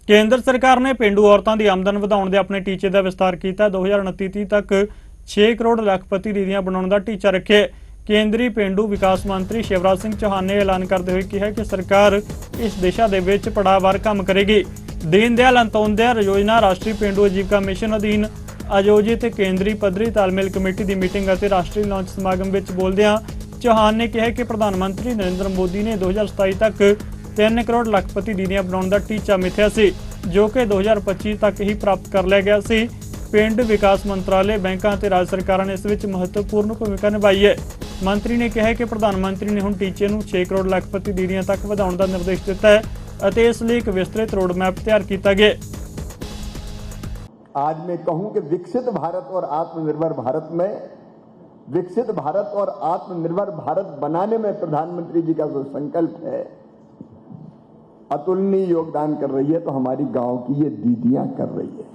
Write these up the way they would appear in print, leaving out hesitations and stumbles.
ਕੇਂਦਰ ਸਰਕਾਰ ਨੇ ਪੇਂਡੂ ਔਰਤਾਂ ਦੀ ਆਮਦਨ ਵਧਾਉਣ ਦੇ ਆਪਣੇ ਟੀਚੇ ਦਾ ਵਿਸਤਾਰ ਕੀਤਾ। 2029 ਤੱਕ 6 ਕਰੋੜ ਲੱਖਪਤੀ ਦੀਦੀਆਂ ਬਣਾਉਣ ਦਾ ਟੀਚਾ ਰੱਖਿਆ। ਕੇਂਦਰੀ ਪੇਂਡੂ ਵਿਕਾਸ ਮੰਤਰੀ शिवराज सिंह चौहान ने ऐलान करते हुए कहा कि सरकार इस दिशा दे विच पड़ावार काम करेगी। दीन दयाल अंत्योदय योजना राष्ट्रीय पेंडू आजीविका मिशन अधीन आयोजित केंद्रीय पद्धरी तालमेल कमेटी की मीटिंग और राष्ट्रीय लॉन्च समागम में बोलदियां चौहान ने कहा कि प्रधानमंत्री नरेंद्र मोदी ने 2027 तक 3 करोड़ ਲੱਖਪਤੀ दीदियां बनाने का टीचा मिथया सी, जो कि 2025 तक ही प्राप्त कर लिया गया सी। पिंड विकास मंत्रालय, बैंकों और राज्य सरकारों ने इस विच महत्वपूर्ण भूमिका निभाई है। मंत्री ने कहा कि प्रधानमंत्री ने हुण टीचे नूं 6 करोड़ ਲੱਖਪਤੀ दीदियां तक वधाउण दा निर्देश दिता है और इस लिए एक विस्तृत रोडमैप तैयार किया गया। आज मैं कहूं कि विकसित भारत और आत्मनिर्भर भारत में, विकसित भारत और आत्मनिर्भर भारत बनाने में प्रधानमंत्री जी का जो संकल्प है, अतुलनीय योगदान कर रही है, तो हमारी गांव की ये दीदियां कर रही है।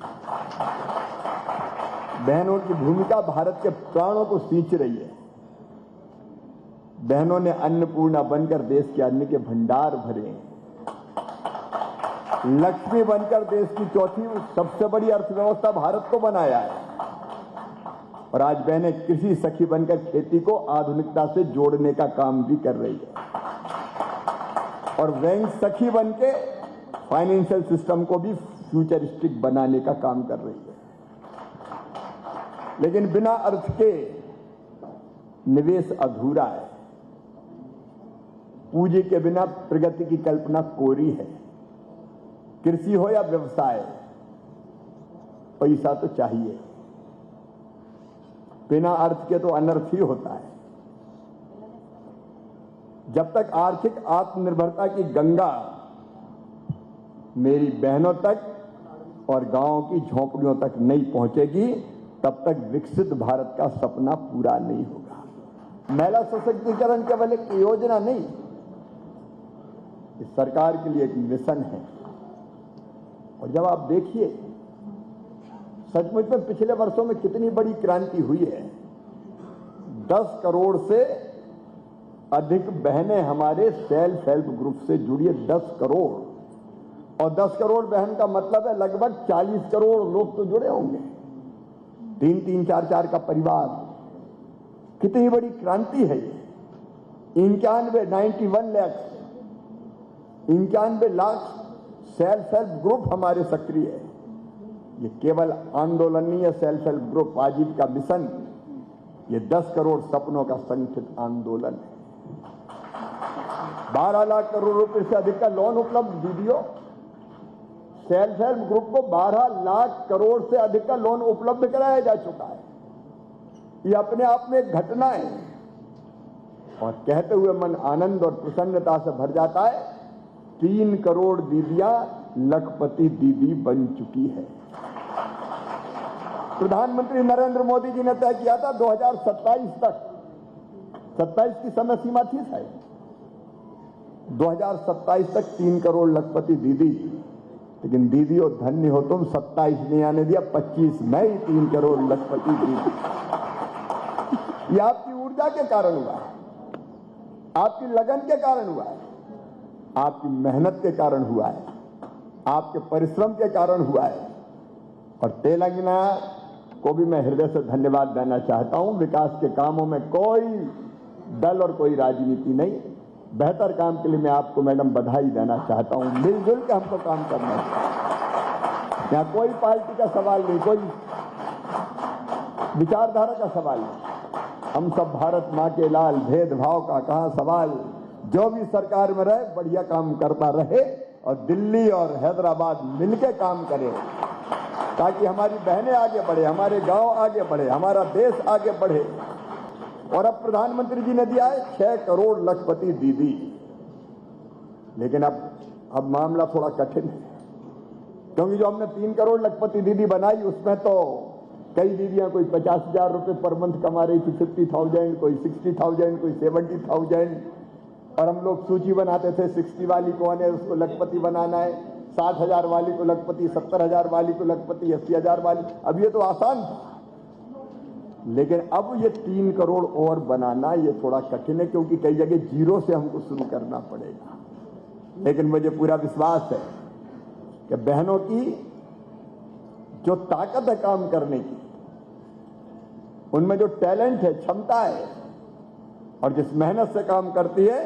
बहनों की भूमिका भारत के प्राणों को सींच रही है। बहनों ने अन्नपूर्णा बनकर देश के अन्न के भंडार भरे, लक्ष्मी बनकर देश की चौथी सबसे बड़ी अर्थव्यवस्था भारत को बनाया है। और आज बहनें कृषि सखी बनकर खेती को आधुनिकता से जोड़ने का काम भी कर रही है, और बैंक सखी बनके फाइनेंशियल सिस्टम को भी फ्यूचरिस्टिक बनाने का काम कर रही है। लेकिन बिना अर्थ के निवेश अधूरा है। पूंजी के बिना प्रगति की कल्पना कोरी है। कृषि हो या व्यवसाय, पैसा तो चाहिए। बिना अर्थ के तो अनर्थ ही होता है। जब तक आर्थिक आत्मनिर्भरता की गंगा मेरी बहनों तक और गांव की झोंपड़ियों तक नहीं पहुंचेगी, तब तक विकसित भारत का सपना पूरा नहीं होगा। महिला सशक्तिकरण केवल एक योजना नहीं, इस सरकार के लिए एक मिशन है। और जब आप देखिए सचमुच में पिछले वर्षों में कितनी बड़ी क्रांति हुई है। 10 करोड़ से अधिक बहनें हमारे सेल्फ हेल्प ग्रुप से जुड़ी है। 10 करोड़, और 10 करोड़ बहन का मतलब है लगभग 40 करोड़ लोग तो जुड़े होंगे। 3-3, 4-4 का परिवार। कितनी बड़ी क्रांति है ये। 91 लाख सेल्फ हेल्प ग्रुप हमारे सक्रिय है। ये केवल आंदोलन नहीं है, सेल्फ हेल्प ग्रुप आजीविका मिशन, ये 10 करोड़ सपनों का संगठित आंदोलन है। 12 लाख करोड़ रुपए से अधिक का लोन उपलब्ध दीदियों। सेल्फ हेल्प ग्रुप को 12 लाख करोड़ से अधिक का लोन उपलब्ध कराया जा चुका है। ये अपने आप में एक घटना है, और कहते हुए मन आनंद और प्रसन्नता से भर जाता है। 3 करोड़ दीदियां लखपति दीदी बन चुकी है। प्रधानमंत्री नरेंद्र मोदी जी ने तय किया था 2027 तक, 27 की समय सीमा थी शायद, 2027 तक 3 करोड़ लखपति दीदी। लेकिन दीदी और धन्य हो तुम, 27 नहीं आने दिया, 25 में ही 3 करोड़ लखपति दीदी। ये आपकी ऊर्जा के कारण हुआ है, आपकी लगन के कारण हुआ है, आपकी मेहनत के कारण हुआ है, आपके परिश्रम के कारण हुआ है। और तेलंगाना को भी मैं हृदय से धन्यवाद देना चाहता हूं। विकास के कामों में कोई दल और कोई राजनीति नहीं। बेहतर काम के लिए मैं आपको मैडम बधाई देना चाहता हूं। मिलजुल के हमको काम करना चाहिए। यहाँ कोई पार्टी का सवाल नहीं, कोई विचारधारा का सवाल नहीं। हम सब भारत माँ के लाल, भेदभाव का कहां सवाल। जो भी सरकार में रहे बढ़िया काम करता रहे, और दिल्ली और हैदराबाद मिलके काम करे, ताकि हमारी बहनें आगे बढ़े, हमारे गांव आगे बढ़े, हमारा देश आगे बढ़े। और अब प्रधानमंत्री जी ने दिया है 6 करोड़ लखपति दीदी। लेकिन अब मामला थोड़ा कठिन है, क्योंकि जो हमने 3 करोड़ लखपति दीदी बनाई, उसमें तो कई दीदियां कोई 50,000 रुपए पर मंथ कमा रही थी, 50,000, कोई 60,000, कोई 70,000। और हम लोग सूची बनाते थे, 60 वाली कौन है उसको लखपति बनाना है, 60,000 वाली को लखपति, 70,000 वाली को लखपति, 80,000 वाली। अब ये तो आसान था, लेकिन अब ये 3 करोड़ और बनाना ये थोड़ा कठिन है, क्योंकि कई जगह जीरो से हमको शुरू करना पड़ेगा। लेकिन मुझे पूरा विश्वास है कि बहनों की जो ताकत है काम करने की, उनमें जो टैलेंट है, क्षमता है, और जिस मेहनत से काम करती है,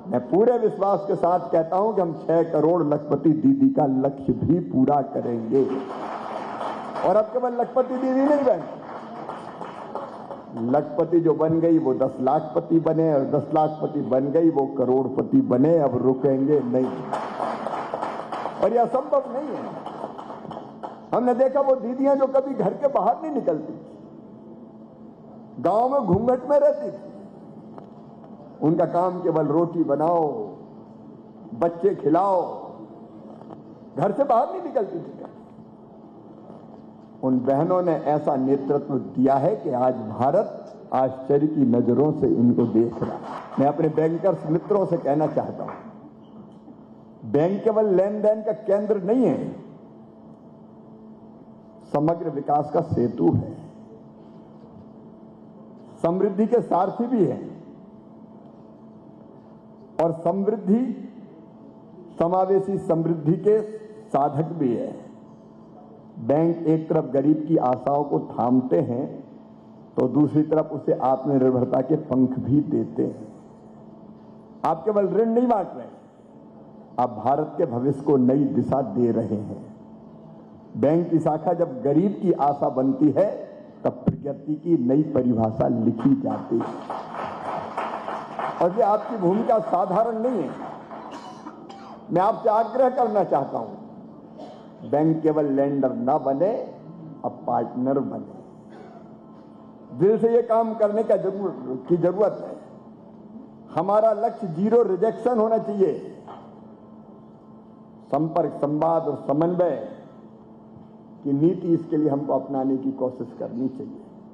मैं पूरे विश्वास के साथ कहता हूं कि हम 6 करोड़ लखपति दीदी का लक्ष्य भी पूरा करेंगे। और अब केवल लखपति दीदी नहीं बने, लखपति जो बन गई वो 10 लाखपति बने, और 10 लाखपति बन गई वो करोड़पति बने। अब रुकेंगे नहीं, और यह असंभव नहीं है। हमने देखा वो दीदियां जो कभी घर के बाहर नहीं निकलती, गांव में घूंघट में रहती थी, उनका काम केवल रोटी बनाओ, बच्चे खिलाओ, घर से बाहर नहीं निकलती थी। उन बहनों ने ऐसा नेतृत्व दिया है कि आज भारत आश्चर्य की नजरों से इनको देख रहा है। मैं अपने बैंकर्स मित्रों से कहना चाहता हूं, बैंक केवल लेन देन का केंद्र नहीं है, समग्र विकास का सेतु है, समृद्धि के सारथी भी है, और समृद्धि, समावेशी समृद्धि के साधक भी है। बैंक एक तरफ गरीब की आशाओं को थामते हैं, तो दूसरी तरफ उसे आत्मनिर्भरता के पंख भी देते हैं। आप केवल ऋण नहीं बांट रहे, आप भारत के भविष्य को नई दिशा दे रहे हैं। बैंक की शाखा जब गरीब की आशा बनती है, तब प्रकृति की नई परिभाषा लिखी जाती है। और ये आपकी भूमिका साधारण नहीं है। मैं आपसे आग्रह करना चाहता हूं, बैंक केवल लेंडर ना बने, अब पार्टनर बने। दिल से ये काम करने की जरूरत है। हमारा लक्ष्य 0 रिजेक्शन होना चाहिए। संपर्क, संवाद और समन्वय की नीति, इसके लिए हमको अपनाने की कोशिश करनी चाहिए।